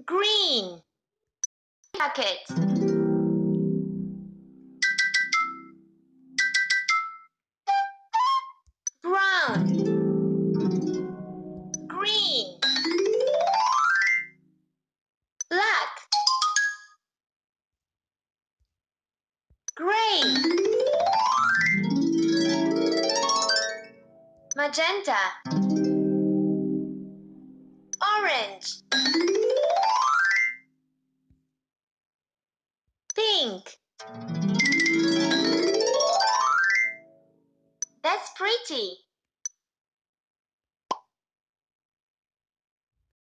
Green. Jacket. Brown. Green. Black. Gray. Magenta. Orange. Pink. That's pretty.